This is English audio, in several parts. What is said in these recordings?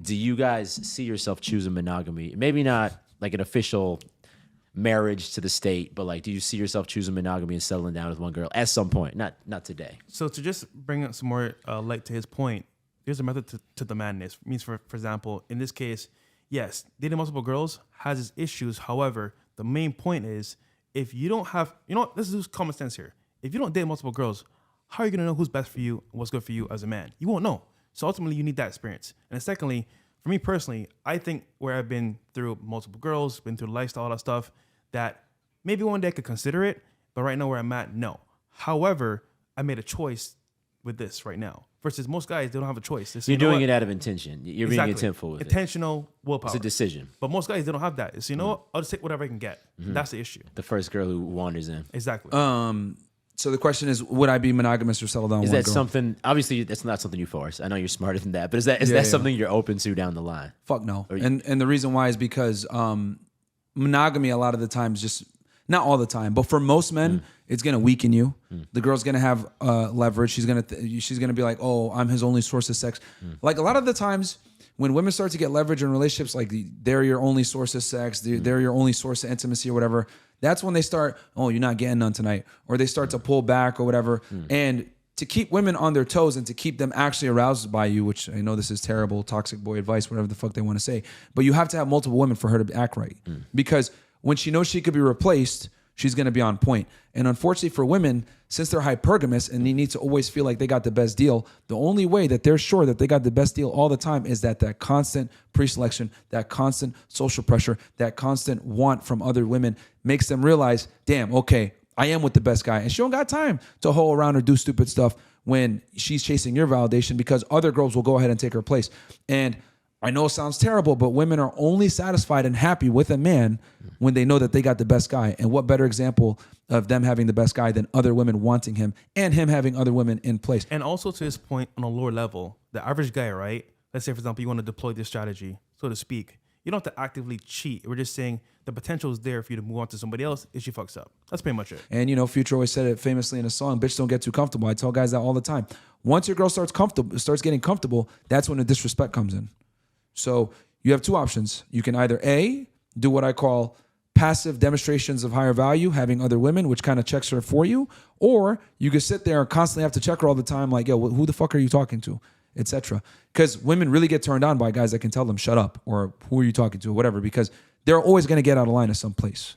do you guys see yourself choosing monogamy? Maybe not like an official marriage to the state, but like, do you see yourself choosing monogamy and settling down with one girl at some point? Not today. So to just bring up some more light to his point, there's a method to the madness. It means, for example, in this case, yes, dating multiple girls has its issues. However, the main point is, if you don't have, this is common sense here. If you don't date multiple girls, how are you going to know who's best for you and what's good for you as a man? You won't know. So ultimately, you need that experience. And then secondly, for me personally, I think where I've been through multiple girls, been through lifestyle, all that stuff, that maybe one day I could consider it, but right now where I'm at, no. However, I made a choice with this right now. Versus most guys, they don't have a choice. Say, You're doing it out of intention. You're being intentful with intentional willpower. It's a decision. But most guys, they don't have that. So you know what? I'll just take whatever I can get. That's the issue. The first girl who wanders in. Exactly. So the question is, would I be monogamous or settle down with Is one that girl? something? Obviously, that's not something you force. I know you're smarter than that, but is that something you're open to down the line? Fuck no. And the reason why is because monogamy a lot of the times, just not all the time, but for most men, it's gonna weaken you. The girl's gonna have leverage. She's gonna be like, oh, I'm his only source of sex. Like a lot of the times when women start to get leverage in relationships, like they're your only source of sex, they're your only source of intimacy or whatever. That's when they start, oh, you're not getting none tonight, or they start to pull back or whatever. And to keep women on their toes and to keep them actually aroused by you, which I know this is terrible, toxic boy advice, whatever the fuck they want to say, but you have to have multiple women for her to act right. Because when she knows she could be replaced, she's going to be on point. And unfortunately for women, since they're hypergamous and they need to always feel like they got the best deal, the only way that they're sure that they got the best deal all the time is that constant pre-selection, that constant social pressure, that constant want from other women makes them realize, damn, okay, I am with the best guy. And she don't got time to hoe around or do stupid stuff when she's chasing your validation, because other girls will go ahead and take her place. And I know it sounds terrible, but women are only satisfied and happy with a man when they know that they got the best guy. And what better example of them having the best guy than other women wanting him and him having other women in place. And also to his point, on a lower level, the average guy, right? Let's say, for example, you want to deploy this strategy, so to speak. You don't have to actively cheat. We're just saying the potential is there for you to move on to somebody else if she fucks up. That's pretty much it. And, Future always said it famously in a song, bitch, don't get too comfortable. I tell guys that all the time. Once your girl starts getting comfortable, that's when the disrespect comes in. So you have two options. You can either A, do what I call passive demonstrations of higher value, having other women, which kind of checks her for you, or you can sit there and constantly have to check her all the time, like, yo, who the fuck are you talking to, etc. Because women really get turned on by guys that can tell them shut up, or who are you talking to, or whatever, because they're always going to get out of line at some point.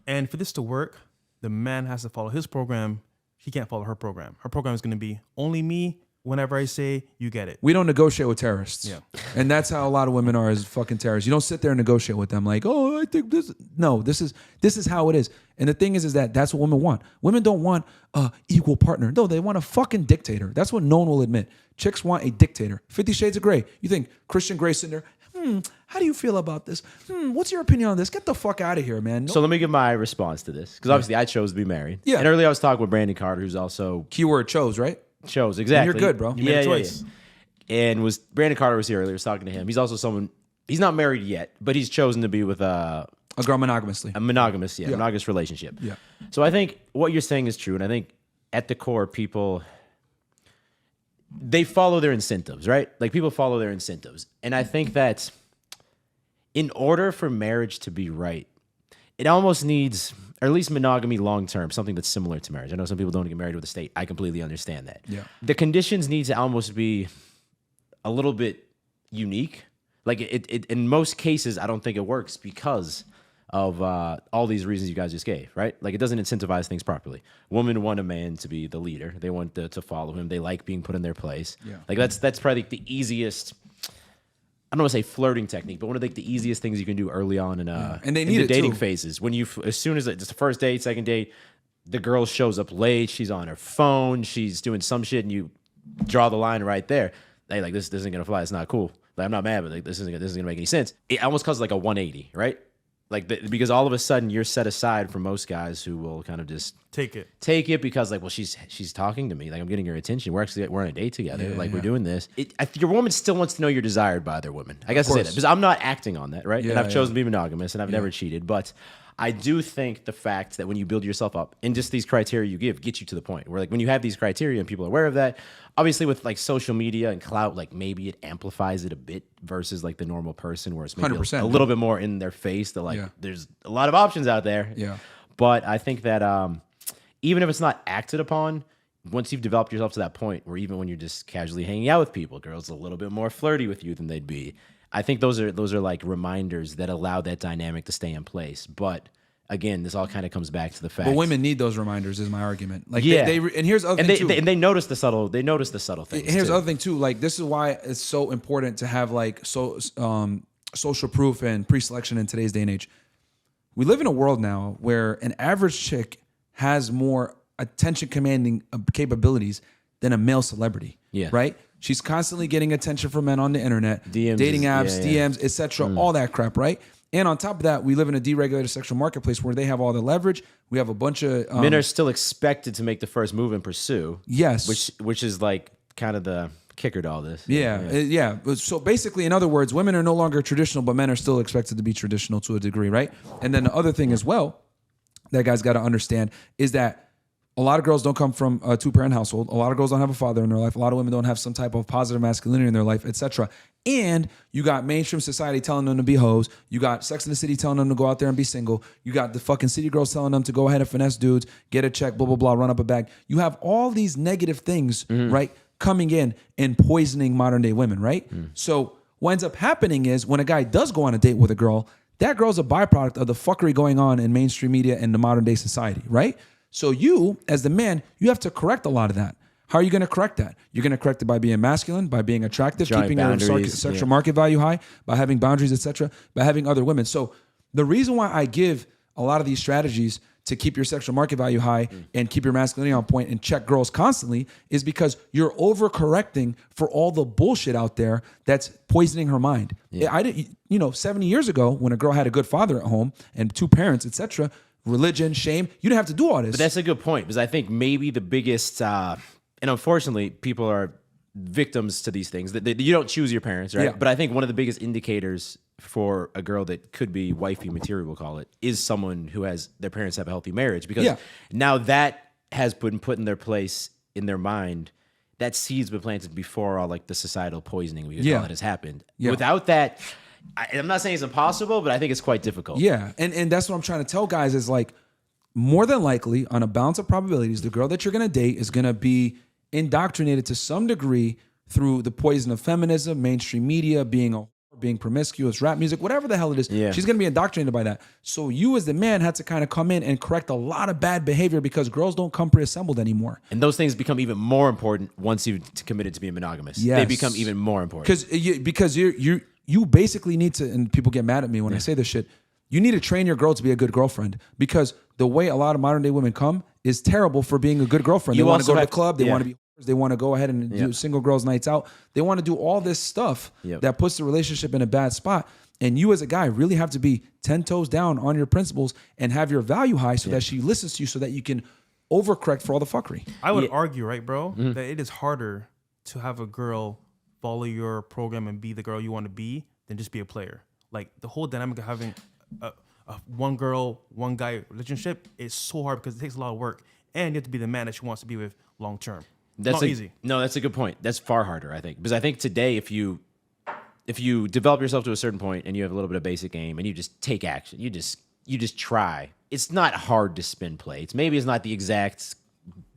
And for this to work, the man has to follow his program. He can't follow her program. Her program is going to be only me. Whenever I say, you get it. We don't negotiate with terrorists. Yeah. And that's how a lot of women are, as fucking terrorists. You don't sit there and negotiate with them like, oh, I think this. No, this is how it is. And the thing is that's what women want. Women don't want a equal partner. No, they want a fucking dictator. That's what no one will admit. Chicks want a dictator. 50 Shades of Grey. You think Christian Grey's in there? How do you feel about this? What's your opinion on this? Get the fuck out of here, man. No. So let me give my response to this, because obviously I chose to be married. Yeah. And earlier I was talking with Brandon Carter, who's also... Keyword chose, right? Chose, exactly. And you're good, bro. You made a choice. Yeah. And Brandon Carter was here earlier, I was talking to him. He's also someone, he's not married yet, but he's chosen to be with a girl monogamously. A monogamous relationship. Yeah. So I think what you're saying is true, and I think at the core, people, they follow their incentives, right? Like people follow their incentives. And I think that in order for marriage to be right, it almost needs, or at least monogamy long-term, something that's similar to marriage. I know some people don't get married with a state. I completely understand that. Yeah. The conditions need to almost be a little bit unique. Like it in most cases, I don't think it works because of all these reasons you guys just gave, right? Like it doesn't incentivize things properly. Women want a man to be the leader. They want to follow him. They like being put in their place. Yeah. Like that's probably the easiest, I don't want to say flirting technique, but one of the easiest things you can do early on in and they in need the it dating too. phases. When as soon as it's the first date, second date, the girl shows up late, she's on her phone, she's doing some shit, and you draw the line right there. Hey, like this isn't gonna fly. It's not cool. Like I'm not mad, but like this isn't gonna make any sense. It almost causes like a 180, right? Like because all of a sudden you're set aside from most guys who will kind of just take it because like, well, she's talking to me, like I'm getting her attention. We're on a date together, we're doing this. Your woman still wants to know you're desired by other women. I guess I say that because I'm not acting on that, right? And I've chosen to be monogamous, and I've never cheated. But I do think the fact that when you build yourself up, and just these criteria you give get you to the point where like when you have these criteria and people are aware of that, obviously with like social media and clout, like maybe it amplifies it a bit versus like the normal person where it's maybe 100%, a little bit more in their face that like there's a lot of options out there. Yeah. But I think that even if it's not acted upon, once you've developed yourself to that point where even when you're just casually hanging out with people, girls are a little bit more flirty with you than they'd be. I think those are like reminders that allow that dynamic to stay in place. But again, this all kind of comes back to the fact. But women need those reminders, is my argument. Like, and here's the other thing too. And they notice the subtle. They notice the subtle things. And here's the other thing too. Like, this is why it's so important to have like social proof and pre-selection in today's day and age. We live in a world now where an average chick has more attention commanding capabilities than a male celebrity. Yeah. Right? She's constantly getting attention from men on the internet, DMs dating apps, DMs, etc., all that crap, right? And on top of that, we live in a deregulated sexual marketplace where they have all the leverage. We have a bunch of men are still expected to make the first move and pursue. Yes, which is like kind of the kicker to all this. Yeah. So basically, in other words, women are no longer traditional, but men are still expected to be traditional to a degree, right? And then the other thing as well that guys got to understand is that a lot of girls don't come from a two-parent household. A lot of girls don't have a father in their life. A lot of women don't have some type of positive masculinity in their life, etc. And you got mainstream society telling them to be hoes. You got Sex and the City telling them to go out there and be single. You got the fucking city girls telling them to go ahead and finesse dudes, get a check, blah, blah, blah, run up a bag. You have all these negative things, right, coming in and poisoning modern day women, right? So what ends up happening is when a guy does go on a date with a girl, that girl's a byproduct of the fuckery going on in mainstream media and the modern day society, right? So you, as the man, you have to correct a lot of that. How are you going to correct that? You're going to correct it by being masculine, by being attractive, keeping your sexual market value high, by having boundaries, etc., by having other women. So the reason why I give a lot of these strategies to keep your sexual market value high and keep your masculinity on point and check girls constantly is because you're overcorrecting for all the bullshit out there that's poisoning her mind. I didn't, 70 years ago when a girl had a good father at home and two parents, etc., religion, shame, you didn't have to do all this. But that's a good point because I think maybe the biggest, and unfortunately, people are victims to these things. That you don't choose your parents, right? Yeah. But I think one of the biggest indicators for a girl that could be wifey material, we'll call it, is someone who has their parents have a healthy marriage because now that has been put in their place in their mind. That seed's been planted before all like the societal poisoning we could call it has happened. Without that. I'm not saying it's impossible, but I think it's quite difficult. Yeah, and that's what I'm trying to tell guys is like, more than likely, on a balance of probabilities, the girl that you're going to date is going to be indoctrinated to some degree through the poison of feminism, mainstream media, being promiscuous, rap music, whatever the hell it is. Yeah. She's going to be indoctrinated by that. So you as the man had to kind of come in and correct a lot of bad behavior because girls don't come preassembled anymore. And those things become even more important once you've committed to being monogamous. Yes. They become even more important. Because you basically need to, and people get mad at me when I say this shit, you need to train your girl to be a good girlfriend because the way a lot of modern day women come is terrible for being a good girlfriend. They want to go to the club. They want to be, they want to go ahead and do single girls nights out. They want to do all this stuff that puts the relationship in a bad spot. And you as a guy really have to be 10 toes down on your principles and have your value high so that she listens to you so that you can overcorrect for all the fuckery. I would argue, right, bro, that it is harder to have a girl follow your program and be the girl you want to be than just be a player. Like the whole dynamic of having a one girl, one guy relationship is so hard because it takes a lot of work and you have to be the man that she wants to be with long term. That's not easy. No, that's a good point. That's far harder, I think. Because I think today if you develop yourself to a certain point and you have a little bit of basic aim and you just take action, you just try. It's not hard to spin plates. Maybe it's not the exact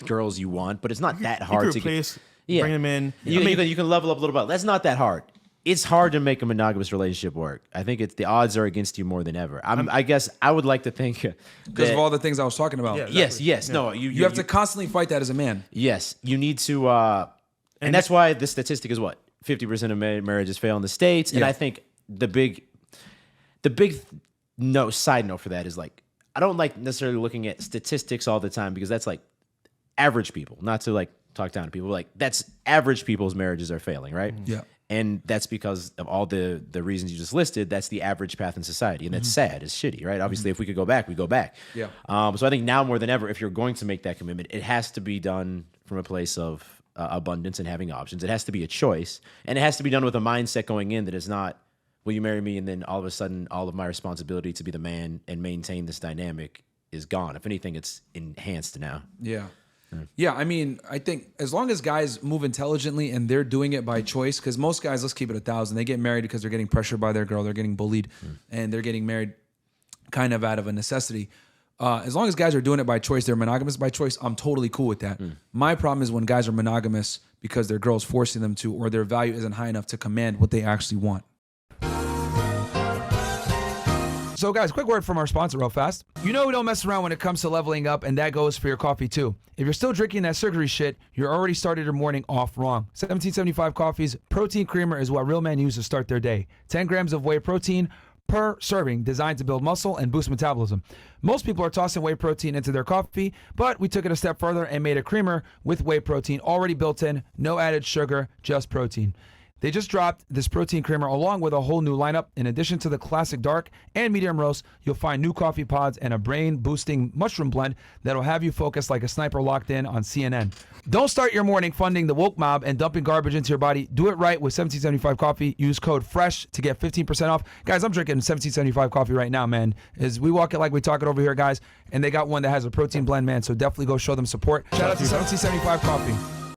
girls you want, but it's not that hard to replace. Bring them in. You can level up a little bit. That's not that hard. It's hard to make a monogamous relationship work. I think the odds are against you more than ever. I guess I would like to think because of all the things I was talking about. Yeah, exactly. Yes. No, you have to constantly fight that as a man. Yes, you need to, and that's why the statistic is what 50% of marriages fail in the States. And I think the big side note for that is like I don't like necessarily looking at statistics all the time because that's like average people, not to like talk down to people. Like that's average people's marriages are failing, right? Yeah. And that's because of all the reasons you just listed. That's the average path in society. And that's sad. It's shitty, right? Obviously, if we could go back, we go back. Yeah. So I think now more than ever, if you're going to make that commitment, it has to be done from a place of abundance and having options. It has to be a choice. And it has to be done with a mindset going in that is not, will you marry me? And then all of a sudden, all of my responsibility to be the man and maintain this dynamic is gone. If anything, it's enhanced now. Yeah. Yeah, I mean, I think as long as guys move intelligently and they're doing it by choice, because most guys, let's keep it 1,000, they get married because they're getting pressured by their girl, they're getting bullied, and they're getting married kind of out of a necessity. As long as guys are doing it by choice, they're monogamous by choice, I'm totally cool with that. My problem is when guys are monogamous because their girl's forcing them to, or their value isn't high enough to command what they actually want. So guys, quick word from our sponsor real fast. You know we don't mess around when it comes to leveling up, and that goes for your coffee too. If you're still drinking that sugary shit, you're already started your morning off wrong. 1775 Coffee's protein creamer is what real men use to start their day. 10 grams of whey protein per serving, designed to build muscle and boost metabolism. Most people are tossing whey protein into their coffee, but we took it a step further and made a creamer with whey protein already built in, no added sugar, just protein. They just dropped this protein creamer along with a whole new lineup. In addition to the classic dark and medium roast, you'll find new coffee pods and a brain-boosting mushroom blend that'll have you focused like a sniper locked in on CNN. Don't start your morning funding the woke mob and dumping garbage into your body. Do it right with 1775 Coffee. Use code FRESH to get 15% off. Guys, I'm drinking 1775 Coffee right now, man. As we walk it like we talk it over here, guys, and they got one that has a protein blend, man, so definitely go show them support. Shout out to 1775 Coffee.